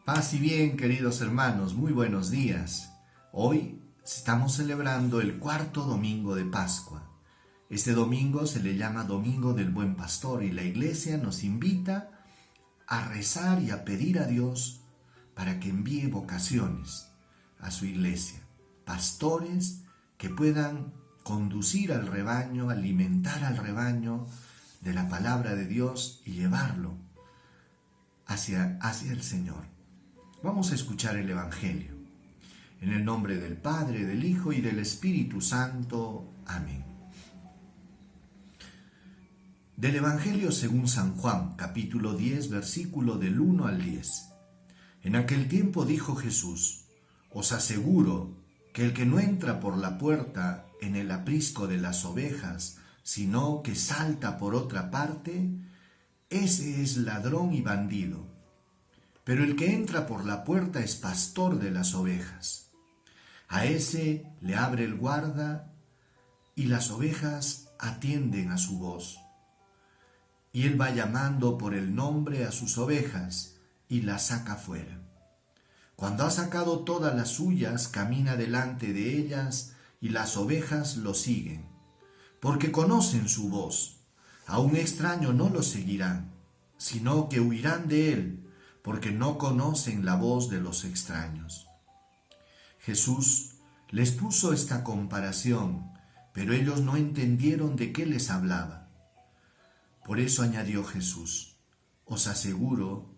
Paz y bien, queridos hermanos, muy buenos días. Hoy estamos celebrando el cuarto domingo de Pascua. Este domingo se le llama Domingo del Buen Pastor y la Iglesia nos invita a rezar y a pedir a Dios para que envíe vocaciones a su Iglesia, pastores que puedan conducir al rebaño, alimentar al rebaño de la palabra de Dios y llevarlo hacia el Señor. Vamos a escuchar el Evangelio. En el nombre del Padre, del Hijo y del Espíritu Santo. Amén. Del Evangelio según San Juan, capítulo 10, versículo del 1 al 10. En aquel tiempo dijo Jesús: os aseguro que el que no entra por la puerta en el aprisco de las ovejas, sino que salta por otra parte, ese es ladrón y bandido. Pero el que entra por la puerta es pastor de las ovejas. A ese le abre el guarda y las ovejas atienden a su voz. Y él va llamando por el nombre a sus ovejas y las saca fuera. Cuando ha sacado todas las suyas, camina delante de ellas y las ovejas lo siguen, porque conocen su voz. A un extraño no lo seguirán, sino que huirán de él, porque no conocen la voz de los extraños. Jesús les puso esta comparación, pero ellos no entendieron de qué les hablaba. Por eso añadió Jesús: os aseguro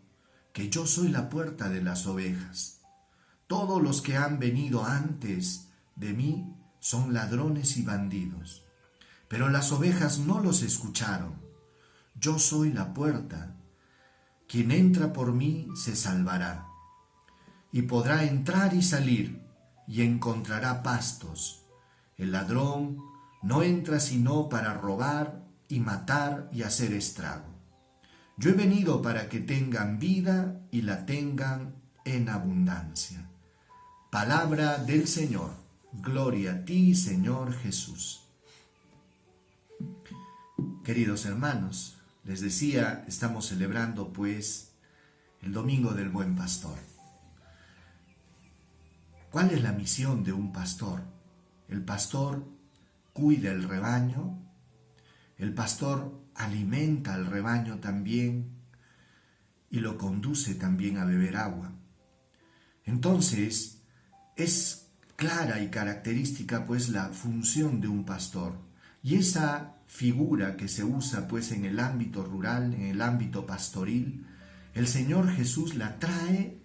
que yo soy la puerta de las ovejas. Todos los que han venido antes de mí son ladrones y bandidos, pero las ovejas no los escucharon. Yo soy la puerta. Quien entra por mí se salvará, y podrá entrar y salir, y encontrará pastos. El ladrón no entra sino para robar y matar y hacer estrago. Yo he venido para que tengan vida y la tengan en abundancia. Palabra del Señor. Gloria a ti, Señor Jesús. Queridos hermanos, les decía, estamos celebrando pues el Domingo del Buen Pastor. ¿Cuál es la misión de un pastor? El pastor cuida el rebaño, el pastor alimenta al rebaño también y lo conduce también a beber agua. Entonces, es clara y característica pues la función de un pastor. Y esa figura que se usa pues en el ámbito rural, en el ámbito pastoril, el Señor Jesús la trae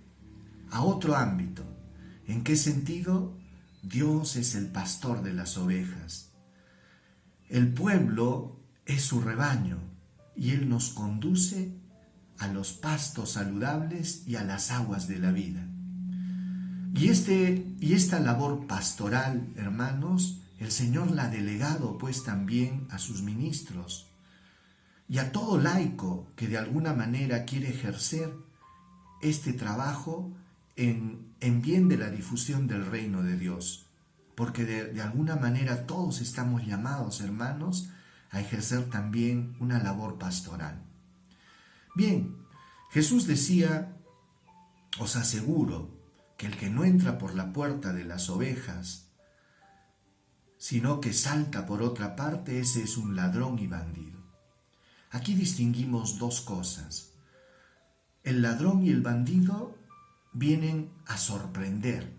a otro ámbito. ¿En qué sentido? Dios es el pastor de las ovejas. El pueblo es su rebaño y Él nos conduce a los pastos saludables y a las aguas de la vida. Y esta labor pastoral, hermanos, el Señor la ha delegado pues también a sus ministros y a todo laico que de alguna manera quiere ejercer este trabajo en bien de la difusión del reino de Dios. Porque de alguna manera todos estamos llamados, hermanos, a ejercer también una labor pastoral. Bien, Jesús decía: os aseguro que el que no entra por la puerta de las ovejas, sino que salta por otra parte, ese es un ladrón y bandido. Aquí distinguimos dos cosas. El ladrón y el bandido vienen a sorprender.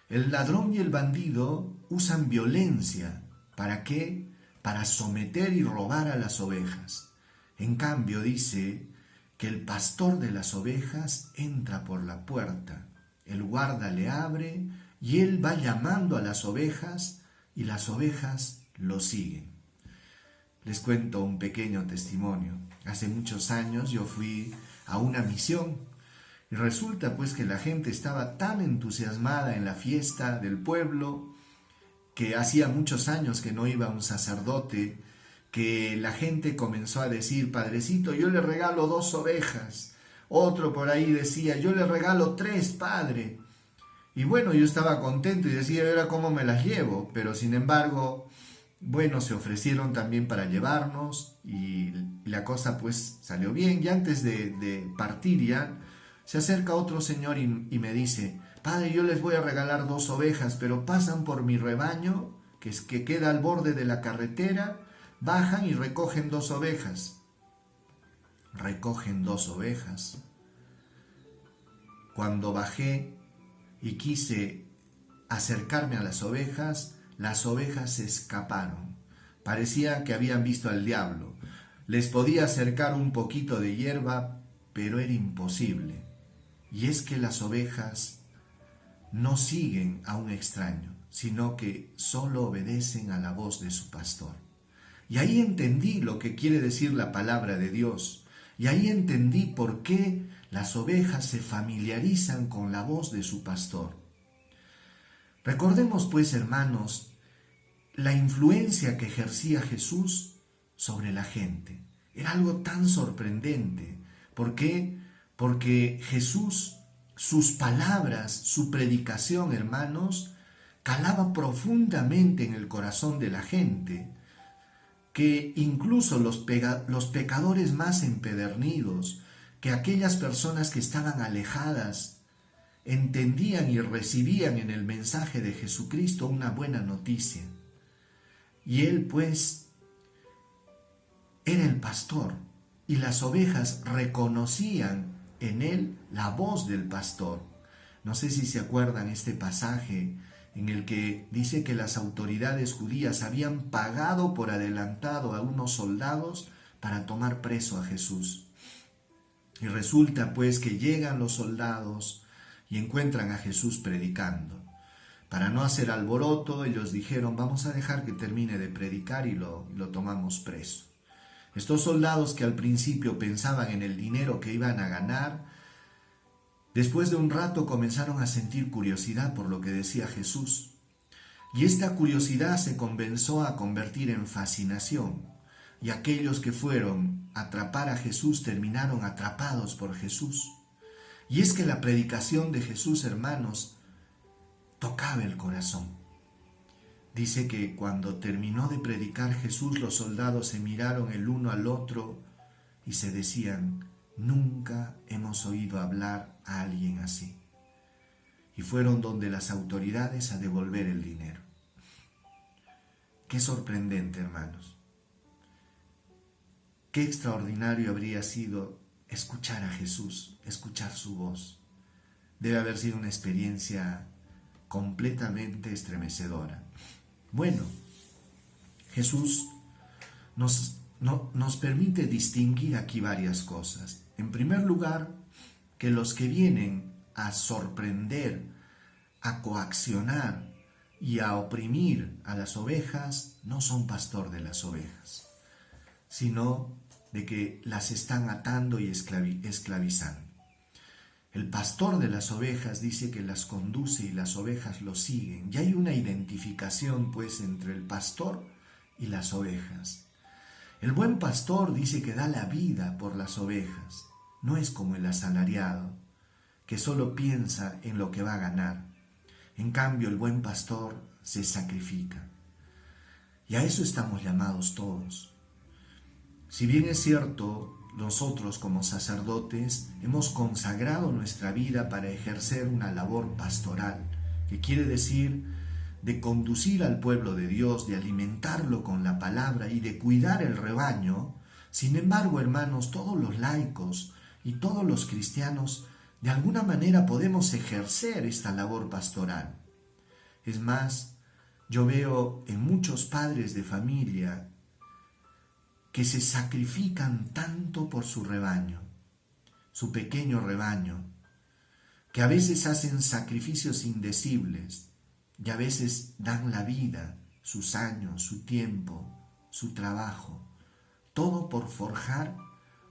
El ladrón y el bandido usan violencia. ¿Para qué? Para someter y robar a las ovejas. En cambio, dice que el pastor de las ovejas entra por la puerta. El guarda le abre y él va llamando a las ovejas y las ovejas lo siguen. Les cuento un pequeño testimonio. Hace muchos años yo fui a una misión y resulta pues que la gente estaba tan entusiasmada en la fiesta del pueblo, que hacía muchos años que no iba un sacerdote, que la gente comenzó a decir: padrecito, yo le regalo 2 ovejas. Otro por ahí decía: yo le regalo 3, padre. Y bueno, yo estaba contento y decía: ahora cómo me las llevo. Pero sin embargo, bueno, se ofrecieron también para llevarnos y la cosa pues salió bien. Y antes de partir ya, Se acerca otro señor y me dice: Padre, yo les voy a regalar 2 ovejas, pero pasan por mi rebaño, que queda al borde de la carretera, bajan y recogen 2 ovejas. Recogen 2 ovejas. Cuando bajé y quise acercarme a las ovejas se escaparon. Parecía que habían visto al diablo. Les podía acercar un poquito de hierba, pero era imposible. Y es que las ovejas no siguen a un extraño, sino que solo obedecen a la voz de su pastor. Y ahí entendí lo que quiere decir la palabra de Dios. Y ahí entendí por qué las ovejas se familiarizan con la voz de su pastor. Recordemos pues, hermanos, la influencia que ejercía Jesús sobre la gente. Era algo tan sorprendente. ¿Por qué? Porque Jesús, sus palabras, su predicación, hermanos, calaba profundamente en el corazón de la gente, que incluso los pecadores más empedernidos, que aquellas personas que estaban alejadas, entendían y recibían en el mensaje de Jesucristo una buena noticia. Y Él, pues, era el pastor, y las ovejas reconocían en Él la voz del pastor. No sé si se acuerdan este pasaje en el que dice que las autoridades judías habían pagado por adelantado a unos soldados para tomar preso a Jesús. Y resulta pues que llegan los soldados y encuentran a Jesús predicando. Para no hacer alboroto, ellos dijeron: vamos a dejar que termine de predicar y lo tomamos preso. Estos soldados, que al principio pensaban en el dinero que iban a ganar, después de un rato comenzaron a sentir curiosidad por lo que decía Jesús. Y esta curiosidad se comenzó a convertir en fascinación. Y aquellos que fueron a atrapar a Jesús terminaron atrapados por Jesús. Y es que la predicación de Jesús, hermanos, tocaba el corazón. Dice que cuando terminó de predicar Jesús, los soldados se miraron el uno al otro y se decían: nunca hemos oído hablar a alguien así. Y fueron donde las autoridades a devolver el dinero. Qué sorprendente, hermanos. Qué extraordinario habría sido escuchar a Jesús, escuchar su voz. Debe haber sido una experiencia completamente estremecedora. Bueno, Jesús nos permite distinguir aquí varias cosas. En primer lugar, que los que vienen a sorprender, a coaccionar y a oprimir a las ovejas no son pastor de las ovejas, sino de que las están atando y esclavizando. El pastor de las ovejas dice que las conduce y las ovejas lo siguen. Y hay una identificación, pues, entre el pastor y las ovejas. El buen pastor dice que da la vida por las ovejas. No es como el asalariado, que solo piensa en lo que va a ganar. En cambio, el buen pastor se sacrifica. Y a eso estamos llamados todos. Si bien es cierto, nosotros como sacerdotes hemos consagrado nuestra vida para ejercer una labor pastoral, que quiere decir de conducir al pueblo de Dios, de alimentarlo con la palabra y de cuidar el rebaño. Sin embargo, hermanos, todos los laicos y todos los cristianos de alguna manera podemos ejercer esta labor pastoral. Es más, yo veo en muchos padres de familia que se sacrifican tanto por su rebaño, su pequeño rebaño, que a veces hacen sacrificios indecibles y a veces dan la vida, sus años, su tiempo, su trabajo, todo por forjar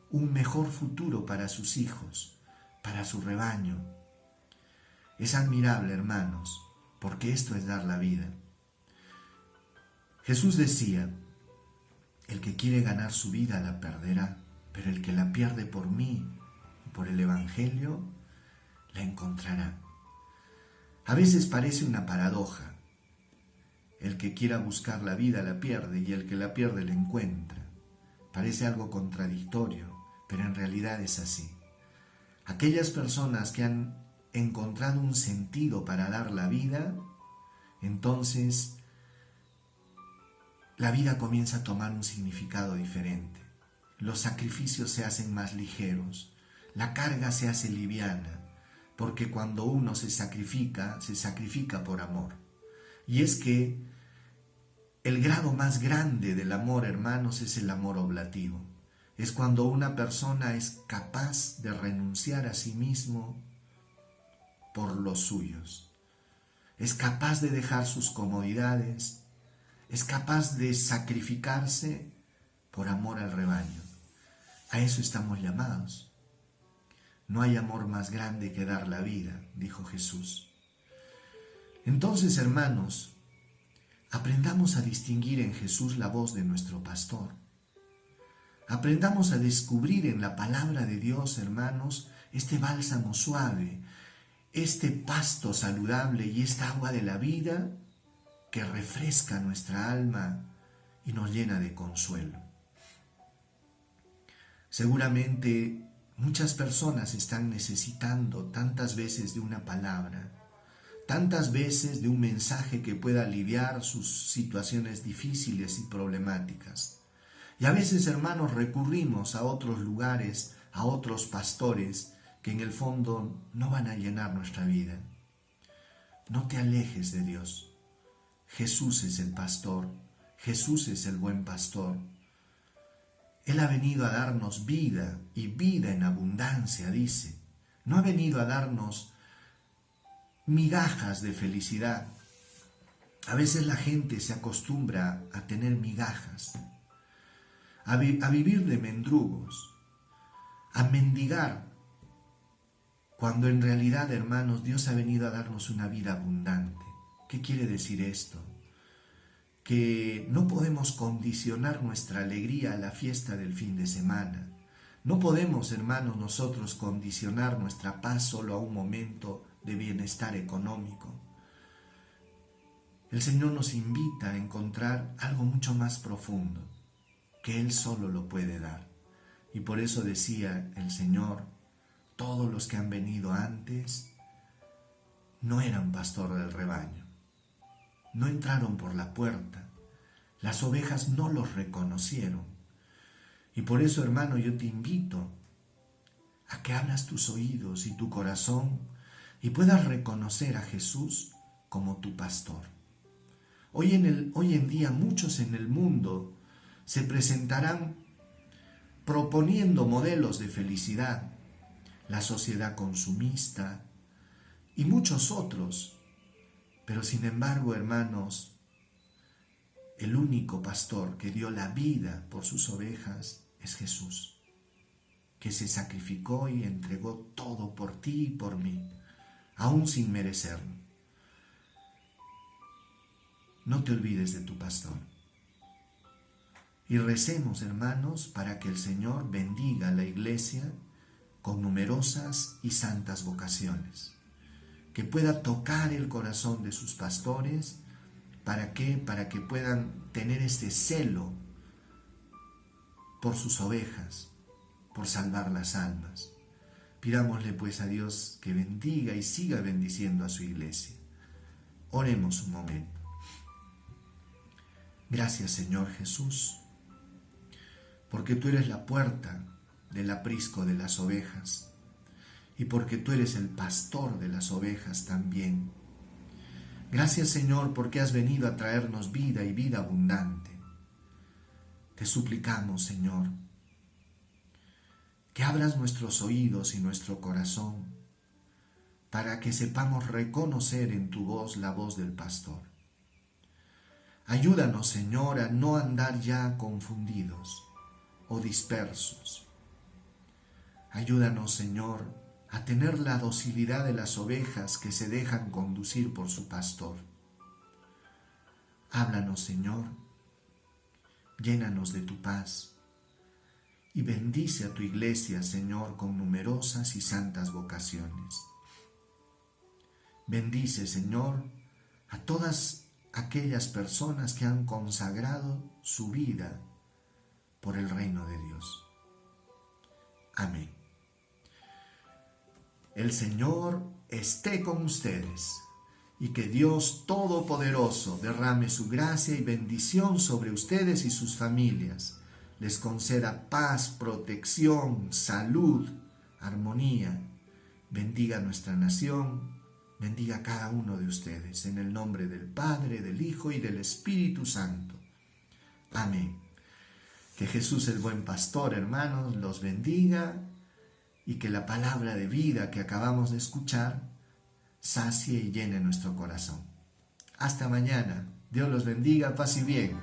un mejor futuro para sus hijos, para su rebaño. Es admirable, hermanos, porque esto es dar la vida. Jesús decía: el que quiere ganar su vida la perderá, pero el que la pierde por mí y por el Evangelio, la encontrará. A veces parece una paradoja. El que quiera buscar la vida la pierde y el que la pierde la encuentra. Parece algo contradictorio, pero en realidad es así. aquellas personas que han encontrado un sentido para dar la vida, entonces la vida comienza a tomar un significado diferente. Los sacrificios se hacen más ligeros, la carga se hace liviana, porque cuando uno se sacrifica por amor. Y es que el grado más grande del amor, hermanos, es el amor oblativo. Es cuando una persona es capaz de renunciar a sí mismo por los suyos. Es capaz de dejar sus comodidades, es capaz de sacrificarse por amor al rebaño. A eso estamos llamados. No hay amor más grande que dar la vida, dijo Jesús. Entonces, hermanos, aprendamos a distinguir en Jesús la voz de nuestro pastor. Aprendamos a descubrir en la palabra de Dios, hermanos, este bálsamo suave, este pasto saludable y esta agua de la vida que refresca nuestra alma y nos llena de consuelo. Seguramente muchas personas están necesitando tantas veces de una palabra, tantas veces de un mensaje que pueda aliviar sus situaciones difíciles y problemáticas. Y a veces, hermanos, recurrimos a otros lugares, a otros pastores que en el fondo no van a llenar nuestra vida. No te alejes de Dios. Jesús es el pastor, Jesús es el buen pastor. Él ha venido a darnos vida y vida en abundancia, dice. No ha venido a darnos migajas de felicidad. A veces la gente se acostumbra a tener migajas, a vivir de mendrugos, a mendigar, cuando en realidad, hermanos, Dios ha venido a darnos una vida abundante. ¿Qué quiere decir esto? Que no podemos condicionar nuestra alegría a la fiesta del fin de semana. No podemos, hermanos, nosotros condicionar nuestra paz solo a un momento de bienestar económico. El Señor nos invita a encontrar algo mucho más profundo, que Él solo lo puede dar. Y por eso decía el Señor, todos los que han venido antes no eran pastor del rebaño. No entraron por la puerta, las ovejas no los reconocieron. Y por eso, hermano, yo te invito a que abras tus oídos y tu corazón y puedas reconocer a Jesús como tu pastor. Hoy en día muchos en el mundo se presentarán proponiendo modelos de felicidad, la sociedad consumista y muchos otros. Pero sin embargo, hermanos, el único pastor que dio la vida por sus ovejas es Jesús, que se sacrificó y entregó todo por ti y por mí, aún sin merecerlo. No te olvides de tu pastor. Y recemos, hermanos, para que el Señor bendiga a la iglesia con numerosas y santas vocaciones, que pueda tocar el corazón de sus pastores. ¿Para qué? Para que puedan tener este celo por sus ovejas, por salvar las almas. Pidámosle pues a Dios que bendiga y siga bendiciendo a su iglesia. Oremos un momento. Gracias, Señor Jesús, porque tú eres la puerta del aprisco de las ovejas y porque tú eres el pastor de las ovejas también. Gracias, Señor, porque has venido a traernos vida y vida abundante. Te suplicamos, Señor, que abras nuestros oídos y nuestro corazón para que sepamos reconocer en tu voz la voz del pastor. Ayúdanos, Señor, a no andar ya confundidos o dispersos. Ayúdanos, Señor, a tener la docilidad de las ovejas que se dejan conducir por su pastor. Háblanos, Señor, llénanos de tu paz y bendice a tu iglesia, Señor, con numerosas y santas vocaciones. Bendice, Señor, a todas aquellas personas que han consagrado su vida por el reino de Dios. Amén. El Señor esté con ustedes y que Dios Todopoderoso derrame su gracia y bendición sobre ustedes y sus familias. Les conceda paz, protección, salud, armonía. Bendiga nuestra nación, bendiga a cada uno de ustedes. En el nombre del Padre, del Hijo y del Espíritu Santo. Amén. Que Jesús, el buen pastor, hermanos, los bendiga y que la palabra de vida que acabamos de escuchar sacie y llene nuestro corazón. Hasta mañana. Dios los bendiga, paz y bien.